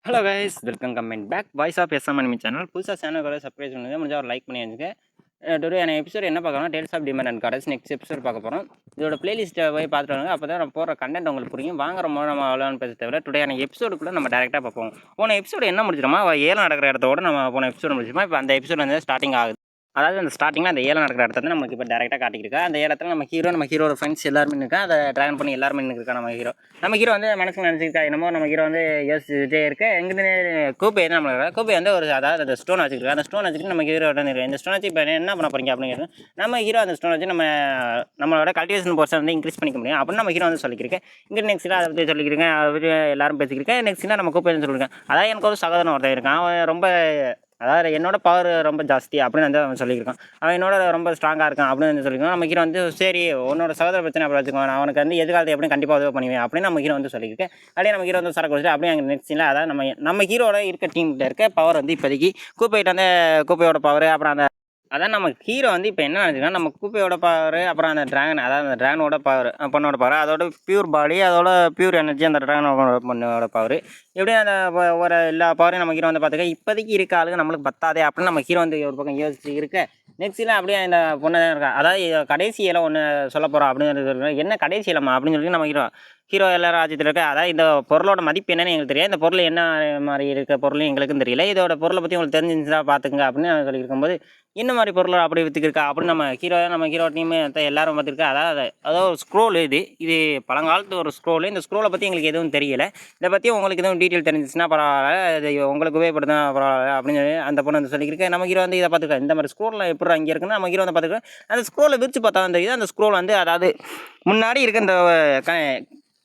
Hello guys, welcome comment back voice of SM anime channel. புதுசாக channel subscribe பண்ணுங்க, முடிஞ்சால் ஒரு லைக் பண்ணி வச்சுங்க. டுடே எபிசோட் என்ன பார்க்கணும், tales of demons and gods next episode பார்க்க போகிறோம். இதோட பிளேலிஸ்ட்டை போய் பார்த்துட்டு வாங்க, அப்போ தான் நம்ம போகிற கண்டென்ட் உங்களுக்கு புரியும். வாங்குற போது நம்ம அவ்வளோன்னு பேச தவிர டுடே எபிசோடுக்குள்ளே நம்ம டேரெக்டாக பார்ப்போம். போன எபிசோடு என்ன முடிச்சிடுமா, ஏலம் நடக்கிற இடத்தோட நம்ம போன எபிசோடு முடிச்சிடுமா. இப்போ அந்த எபிசோட் வந்து ஸ்டார்டிங் ஆகுது. அதாவது அந்த ஸ்டார்டிங்கில் அந்த ஏலம் நடக்கிற இடத்துல நமக்கு இப்போ டேரெக்டாக காட்டிக்கிருக்கா. அந்த ஏலத்தில் நம்ம ஹீரோட ஃப்ரெண்ட்ஸ் எல்லாருமே இருக்கா. அதை ட்ராகன் பண்ணி எல்லாருமே இருக்கா. நம்ம ஹீரோ வந்து மனசில் நினச்சிருக்கா என்னமோ. நம்ம ஹீரோ வந்து யோசிச்சுட்டே இருக்க. எங்கிருந்து கூப்பை என்ன நம்மளுக்கு கூப்பை வந்து ஒரு அதாவது அந்த ஸ்டோன் வச்சுருக்கா. அந்த ஸ்டோன் வச்சுக்கிட்டு நம்ம ஹீரோ வந்து இந்த ஸ்டோன் வச்சு இப்போ என்ன பண்ண போகிறீங்க அப்படிங்கிறது நம்ம ஹீரோ அந்த ஸ்டோன் வச்சு நம்மளோட கல்டிவேஷன் போர்ஷன் வந்து இன்க்ரீஸ் பண்ணிக்க முடியும் அப்படின்னு நம்ம ஹீரோ வந்து சொல்லியிருக்கேன். இங்கே நெக்ஸ்ட் அதை பற்றி சொல்லிக்கிறேன், அதை பற்றி எல்லாரும் பேசிக்கிறேன். நெக்ஸ்ட் நம்ம கூப்பை சொல்லியிருக்கேன். அதாவது எனக்கு ஒரு சகோதரன் ஒருத்தர் இருக்கான். அவன் ரொம்ப அதாவது என்னோட பவர் ரொம்ப ஜாஸ்தி அப்படின்னு வந்து அவன் சொல்லியிருக்கான். அவன் என்னோட ரொம்ப ஸ்ட்ராங்காக இருக்கான் அப்படின்னு வந்து சொல்லியிருக்கான். நம்ம ஹீரோ வந்து சரி உன்னோட சகோதர பிரச்சனை அப்படி வச்சுக்கோங்க, அவனுக்கு வந்து எதிர்காலத்தை எப்படி கண்டிப்பாக உதவி பண்ணுவேன் அப்படின்னு நம்ம ஹீரோ வந்து சொல்லியிருக்கேன். அப்படியே நம்ம ஹீரோ வந்து சரக்கு வச்சுட்டு அப்படியே அங்கே நெக்ஸ்ட் சீனில் அதாவது நம்ம ஹீரோட இருக்க டீமில் இருக்க பவர் வந்து இப்போதைக்கு கூப்பையிட்ட வந்து கூப்பையோட பவர் அப்புறம் அந்த அதான் நம்ம ஹீரோ வந்து இப்போ என்ன நினச்சிங்கன்னா நம்ம கூப்பையோட பவர் அப்புறம் அந்த ட்ராகன் அதாவது அந்த ட்ராகனோட பவர் பொண்ணோட பவர் அதோட பியூர் பாடி அதோட பியூர் எனர்ஜி அந்த ட்ராகனோட பொண்ணோட பவர் எப்படியும் அந்த ஒரு எல்லா பவரையும் நம்ம ஹீரோ வந்து பார்த்துக்க இப்போதைக்கு இருக்க ஆளுங்க நம்மளுக்கு பத்தாதே அப்படின்னு நம்ம ஹீரோ வந்து ஒரு பக்கம் யோசிச்சு இருக்க. நெக்ஸ்ட்டில் அப்படியே இந்த பொண்ணு தான் இருக்கா. அதாவது கடைசி இலை ஒன்று சொல்ல போகிறோம் அப்படின்னு என்ன கடைசி இலமா அப்படின்னு சொல்லி நம்ம ஹீரோ எல்லாரும் ராஜ்யத்தில் இருக்க. அதாவது இந்த பொருளோட மதிப்பு என்னன்னு எங்களுக்கு தெரியாது. இந்த பொருள் என்ன மாதிரி இருக்க பொருளும் எங்களுக்கும் தெரியல. இதோட பொருளை பற்றி உங்களுக்கு தெரிஞ்சிருந்துச்சா பார்த்துங்க அப்படின்னு சொல்லியிருக்கும்போது என்ன மாதிரி பொருளை அப்படி விற்றுக்கிருக்கா அப்படின்னு நம்ம ஹீரோ டீமு எல்லாரும் பார்த்துருக்கா. அதாவது ஒரு ஸ்க்ரோல் இது பழங்காலத்து ஒரு ஸ்க்ரோல். இந்த ஸ்க்ரோலை பற்றி எங்களுக்கு எதுவும் தெரியலை. இதை பற்றி உங்களுக்கு எதுவும் டீட்டெயில் தெரிஞ்சிச்சுன்னா பரவாயில்ல, இது உங்களுக்கு உபயோகப்படுத்தா பரவாயில்ல அப்படின்னு சொல்லி அந்த பொண்ணு வந்து சொல்லியிருக்கேன். நம்ம ஹீரோ வந்து இதை பார்த்துருக்கா. இந்த மாதிரி ஸ்க்ரோலில் எப்படி அங்கே இருக்குன்னு நம்ம ஹீரோ வந்து பார்த்துருக்கேன். அந்த ஸ்க்ரோலை விரிச்சு பார்த்தா வந்து தெரியுது. அந்த ஸ்க்ரோல் வந்து அதாவது முன்னாடி இருக்க இந்த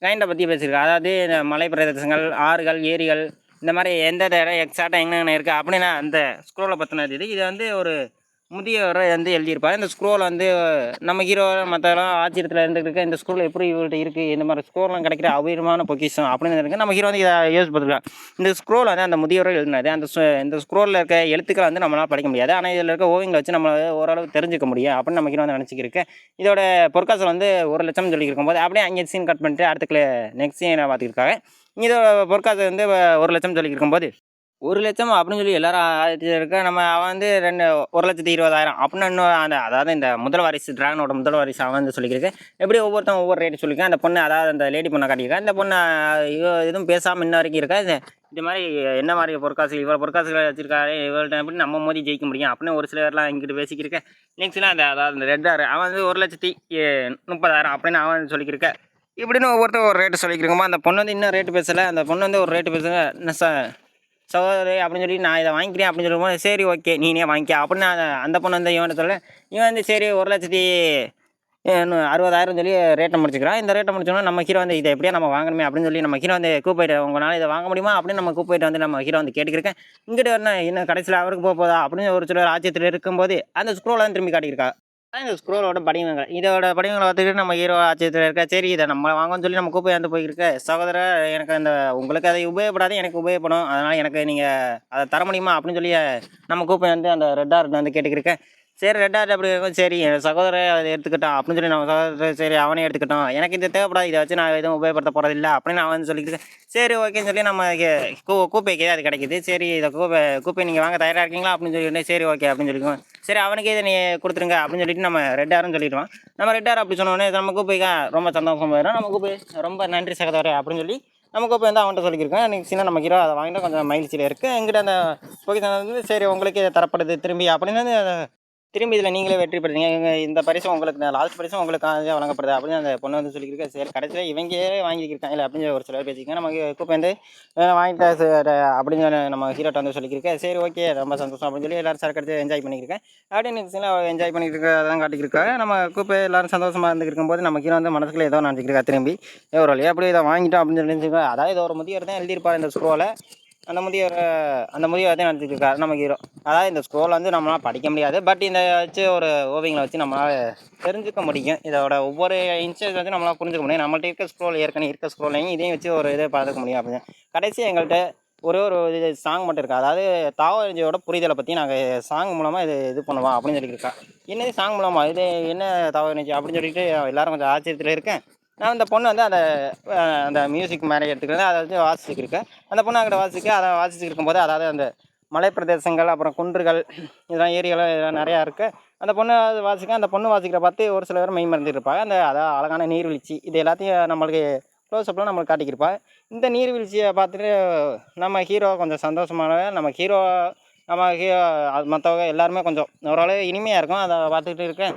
கைண்டை பற்றி பேசியிருக்கேன். அதாவது இந்த மலை பிரதேசங்கள் ஆறுகள் ஏரிகள் இந்த மாதிரி எந்த இடம் எக்ஸாக்டாக எங்கெங்கே இருக்குது அப்படின்னா அந்த ஸ்க்ரோலை பற்றினது இது வந்து ஒரு முதியவரை வந்து எழுதியிருப்பார். இந்த ஸ்க்ரோல் வந்து நம்ம ஹீரோ மற்றெல்லாம் ஆச்சரியத்தில் இருந்துருக்கு. இந்த ஸ்க்ரோல் எப்படி இவர்கிட்ட இருக்குது, இந்த மாதிரி ஸ்க்ரோல்லாம் கிடைக்கிற அபூர்வமான பொக்கிஷம் அப்படின்னு இருக்குது. நம்ம ஹீரோ வந்து இதை யோசிச்சு பார்த்துருக்காங்க. இந்த ஸ்க்ரோல் வந்து அந்த முதியவரை எழுதினது. இந்த ஸ்க்ரோலில் இருக்க எழுத்துக்களை வந்து நம்மளால் படிக்க முடியாது. ஆனால் இதில் இருக்க ஓவியங்களை வச்சு நம்ம ஓரளவு தெரிஞ்சுக்க முடியும் அப்படின்னு நம்ம ஹீரோ வந்து நினச்சிக்கிருக்கேன். இதோட பொற்காசம் வந்து 1,00,000 சொல்லியிருக்கும் போது அப்படியே அங்கே சீன் கட் பண்ணிட்டு அடுத்த நெக்ஸ்ட் சீனை பார்த்துருக்காங்க. இதோட பொற்காசம் வந்து 1,00,000 சொல்லியிருக்கும் போது 1,00,000 அப்படின்னு சொல்லி எல்லாரும் இருக்க. அவன் வந்து 1,20,000 அப்படின்னு இன்னும் அதாவது இந்த முதல் வாரிசு ட்ராகனோட முதல் வாரிசு அவன் வந்து சொல்லியிருக்கேன். எப்படி ஒவ்வொருத்தன் ஒவ்வொரு ரேட்டு சொல்லியிருக்கேன். அந்த பொண்ணு அதாவது அந்த லேடி பொண்ணை காட்டியிருக்கேன். இந்த பொண்ணு எதுவும் பேசாமல் இன்ன வரைக்கும் இருக்கா. இது மாதிரி என்ன மாதிரி பொற்காசு இவ்வளோ பொற்காசுகளை வச்சிருக்காரு, இவள்கிட்ட எப்படி நம்ம மோதி ஜெயிக்க முடியும் அப்படின்னு ஒரு சிலர்லாம் இங்கிட்டு பேசிக்கிருக்கேன். நெக்ஸ்ட்லாம் அதாவது அந்த ரெட்டார் அவன் வந்து 1,30,000 அப்படின்னு அவன் சொல்லிக்கிருக்கேன். இப்படின்னு ஒவ்வொருத்தர் ஒரு ரேட்டு சொல்லிக்கிறோமா. அந்த பொண்ணு வந்து இன்னும் ரேட்டு பேசலை. அந்த பொண்ணு வந்து ஒரு ரேட்டு பேசுங்க என்ன சகோதரி அப்படின்னு சொல்லி நான் இதை வாங்கிக்கிறேன் அப்படின்னு சொல்லும்போது சரி ஓகே நீனே வாங்கிக்க அப்படின்னு அந்த பொண்ணு வந்து இவன் சொல்ல. இவன் வந்து சரி 1,60,000 சொல்லி ரேட்டை முடிச்சுக்கிறான். இந்த ரேட்டை முடிச்சோன்னா நம்ம ஹீரோ வந்து இதை எப்படியா நம்ம வாங்கணுமே அப்படின்னு சொல்லி நம்ம ஹீரோ வந்து கூப்பிட்டு உங்களால் இதை வாங்க முடியுமா அப்படின்னு நம்ம கூப்பிட்டு வந்து நம்ம ஹீரோ வந்து கேட்டுக்கிறேன். இங்கிட்ட வரணும் இன்னும் கடைசியில் அவருக்கு போதா அப்படின்னு ஒரு சிலர் ஆச்சரியத்தில் இருக்கும்போது அந்த ஸ்க்ரோலை வந்து திரும்பி காட்டியிருக்கா. இந்த ஸ்க்ரோலோட படிவங்கள் இதோட படிவங்களை பார்த்துக்கிட்டு நம்ம ஹீரோ ஆச்சரியத்தில் இருக்கா. சரி இதை நம்ம வாங்கன்னு சொல்லி நம்ம கூப்பிட்டு வந்து போயிருக்க. சகோதரர் எனக்கு அந்த உங்களுக்கு அதை உபயோகப்படாது, எனக்கு உபயோகப்படும், அதனால் எனக்கு நீங்கள் அதை தர முடியுமா அப்படின்னு சொல்லி நம்ம கூப்பிட்டு வந்து அந்த ரெட் ஆர்ட் வந்து கேட்டுக்கிருக்கேன். சரி ரெட் ஆர்ட் அப்படி இருக்கும். சரி என் சகோதரர் அதை எடுத்துக்கிட்டான் அப்படின்னு சொல்லி நம்ம சகோதரர் சரி அவனே எடுத்துக்கிட்டோம், எனக்கு இது தேவைப்படாது, இதை வச்சு நான் எதுவும் உபயோகப்படுத்த போகிறதில்ல அப்படின்னு நான் வந்து சொல்லிக்கிறேன். சரி ஓகேன்னு சொல்லி நம்ம கூப்பைக்கு அது கிடைக்கிது. சரி இதை கூப்பை நீங்கள் வாங்க தயாராக இருக்கீங்களா அப்படின்னு சொல்லிட்டு சரி ஓகே அப்படின்னு சொல்லிக்குவோம். சரி அவனுக்கு இதை நீ கொடுத்துருங்க அப்படின்னு சொல்லிட்டு நம்ம ரெட் ஆர்னு சொல்லிடுவான். நம்ம ரெட் ஆர் அப்படி சொன்னோடனே நம்ம கூப்பைக்கா ரொம்ப சந்தோஷம் போயிடும். நம்ம கூப்பை ரொம்ப நன்றி சகோதரர் அப்படின்னு சொல்லி நம்ம கூப்பை வந்து அவன்கிட்ட சொல்லியிருக்கேன். எனக்கு சின்ன நம்ம ஹீரோ அதை வாங்கிட்டு கொஞ்சம் மகிழ்ச்சியில் இருக்குது. எங்கிட்ட அந்த பொக்கிஷன் வந்து சரி உங்களுக்கு இதை தரப்படுது திரும்பி அப்படின்னு திரும்பி இதில் நீங்களே வெற்றி பெறுறீங்க, இந்த பரிசு உங்களுக்கு லாஸ்ட் பரிசும் உங்களுக்கு வழங்கப்படுது அப்படின்னு அந்த பொண்ணு வந்து சொல்லியிருக்கேன். சரி கடைசியில் இவங்க வாங்கியிருக்காங்க இல்லை அப்படின்னு ஒரு சிலர் பேசியிருக்கேன். நமக்கு கூப்பை வந்து வாங்கிட்டா அப்படின்னு நம்ம ஹீரோட்ட வந்து சொல்லியிருக்கேன். சரி ஓகே ரொம்ப சந்தோஷம் அப்படின்னு சொல்லி எல்லோரும் சரக்கு எடுத்து என்ஜாய் பண்ணியிருக்கேன். அப்படின்னு நெக்ஸ்ட்டில் என்ஜாய் பண்ணிட்டு இருக்கதான் காட்டிக்கிருக்காங்க. நம்ம கூப்பை எல்லோரும் சந்தோஷமாக இருந்துருக்கும் போது நம்ம ஹீரோ வந்து மனசுக்குள்ளே ஏதோ நினச்சிக்கிருக்கா. திரும்பி ஒரு வழியாக அப்படி இதை வாங்கிட்டோம் அப்படின்னு சொல்லி அதாவது இதை ஒரு முதியவர் தான் எழுதியிருப்பார் இந்த ஸ்க்ரோலை. அந்த முதியவர் தான் நினச்சிக்கிருக்காரு நம்ம ஹீரோ. அதாவது இந்த ஸ்க்ரோல் வந்து நம்மளால் படிக்க முடியாது, பட் இந்த வச்சு ஒரு ஓவியங்களை வச்சு நம்மளால் தெரிஞ்சுக்க முடியும். இதோட ஒவ்வொரு இன்ச்சஸ் வந்து நம்மளால் புரிஞ்சுக்க முடியும். நம்மள்ட்ட இருக்க ஸ்க்ரோல் ஏற்கனவே இருக்க ஸ்க்ரோலையும் இதையும் வச்சு ஒரு இதை பார்த்துக்க முடியும் அப்படின்னு. கடைசி எங்கள்கிட்ட ஒரு சாங் மட்டும் இருக்கா. அதாவது தாவரஞ்சியோட புரிதலை பற்றி நாங்கள் சாங் மூலமாக இது பண்ணுவோம் அப்படின்னு சொல்லியிருக்கா. என்னது சாங் மூலமாக இது என்ன தாவரஞ்சி அப்படின்னு சொல்லிட்டு எல்லோரும் கொஞ்சம் ஆச்சரியத்தில் இருக்கேன். நான் அந்த பொண்ணு வந்து அந்த மியூசிக் மாதிரி எடுத்துக்கிறது அதை வச்சு வாசிச்சுருக்கேன். அந்த பொண்ணு அங்கிட்ட அதை வாசிச்சுட்டு இருக்கும்போது அதாவது அந்த மலைப்பிரதேசங்கள் அப்புறம் குன்றுகள் இதெல்லாம் ஏரியாலாம் இதெல்லாம் நிறையா இருக்குது. அந்த பொண்ணு அது அந்த பொண்ணு வாசிக்கிற பார்த்து ஒரு சில பேர் மெய் மறந்துருப்பாங்க. அதாவது அழகான நீர்வீழ்ச்சி இது எல்லாத்தையும் நம்மளுக்கு க்ளோஸ்அப்பில் நம்மளுக்கு காட்டிக்கிருப்பாங்க. இந்த நீர்வீழ்ச்சியை பார்த்துட்டு நம்ம ஹீரோ கொஞ்சம் நம்ம ஹீரோ அது மற்றவங்க எல்லாருமே கொஞ்சம் ஓரளவு இனிமையாக இருக்கும். அதை பார்த்துக்கிட்டு இருக்கேன்.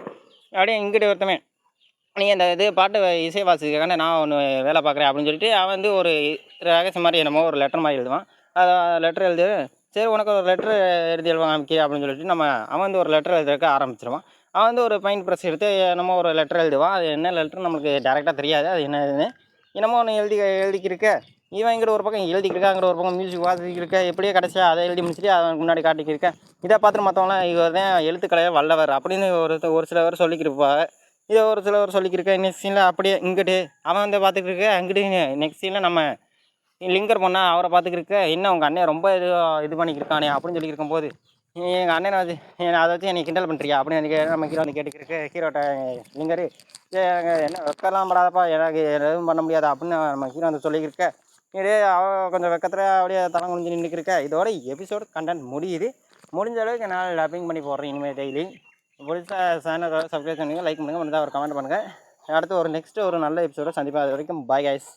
அப்படியே இங்கிட்டு ஒருத்தமே நீ அந்த இது பாட்டு இசை வாசிக்கிறக்கான நான் ஒன்று வேலை பார்க்குறேன் அப்படின்னு சொல்லிட்டு அவன் வந்து ஒரு ரகசியம் மாதிரி என்னமோ ஒரு லெட்டர் மாதிரி எழுதுவான். அதை லெட்டர் எழுதி சரி உனக்கு ஒரு லெட்ரு எழுதி எழுவாங்க அமைக்கி அப்படின்னு சொல்லிட்டு அவன் வந்து ஒரு லெட்டர் எழுதுறதுக்கு ஆரம்பிச்சிருவான். அவன் வந்து ஒரு பெயிண்ட் ப்ரெஸ் எடுத்து என்னமோ ஒரு லெட்டர் எழுதுவான். அது என்ன லெட்ரு நம்மளுக்கு டேரெக்டாக தெரியாது அது என்னதுன்னு. என்னமோ ஒன்று எழுதிக்கிருக்க இவன் இங்கிட்ட ஒரு பக்கம் எழுதிக்கிருக்கா, அங்கிட்ட ஒரு பக்கம் மியூசிக் வாசிக்கிருக்க எப்படியே கடைசியாக அதை எழுதி முடிச்சுட்டு அவன் முன்னாடி காட்டிக்கிருக்கேன். இதை பார்த்துட்டு மற்றவங்களாம் இவர் தான் எழுத்துக்கலையே வல்லவர் அப்படின்னு ஒரு சிலவர் சொல்லிக்கிருப்பாங்க. இதை ஒரு சிலவர் சொல்லிக்கிருக்கேன். நெக்ஸ்ட் சீனில் அப்படியே இங்கிட்டு அவன் வந்து பார்த்துக்கிட்டு இருக்க அங்கிட்டு நெக்ஸ்ட் சீனில் நம்ம லிங்கர் பொண்ணா அவரை பார்த்துக்கிருக்க என்ன உங்கள் அண்ணன் ரொம்ப இது பண்ணிக்கிருக்கானே அப்படின்னு சொல்லி இருக்கும்போது எங்கள் அண்ணனை வந்து அதை வச்சு என்னை கிண்டல் பண்ணுறியா அப்படின்னு நம்ம ஹீரோ வந்து கேட்டுக்கிருக்கு ஹீரோட்ட லிங்கரு என்ன வெக்கலாம் படாதப்பா எனக்கு எதுவும் பண்ண முடியாது அப்படின்னு நம்ம ஹீரோ வந்து சொல்லிக்கிருக்க இதே கொஞ்சம் வெக்கத்தில் அப்படியே தரம் குனிஞ்சு நின்றுக்கிருக்க. இதோட எபிசோடு கண்டென்ட் முடிஞ்ச அளவுக்கு நான் டப்பிங் பண்ணி போடுறேன் இனிமேல் டெய்லி. புதுசாக சேனலை சப்ஸ்கிரைப் பண்ணுங்கள், லைக் பண்ணுங்கள், முடிஞ்சால் ஒரு கமெண்ட் பண்ணுங்கள். அடுத்து நெக்ஸ்ட்டு ஒரு நல்ல எபிசோட சந்திப்பேன். அது வரைக்கும் பாய் கைஸ்.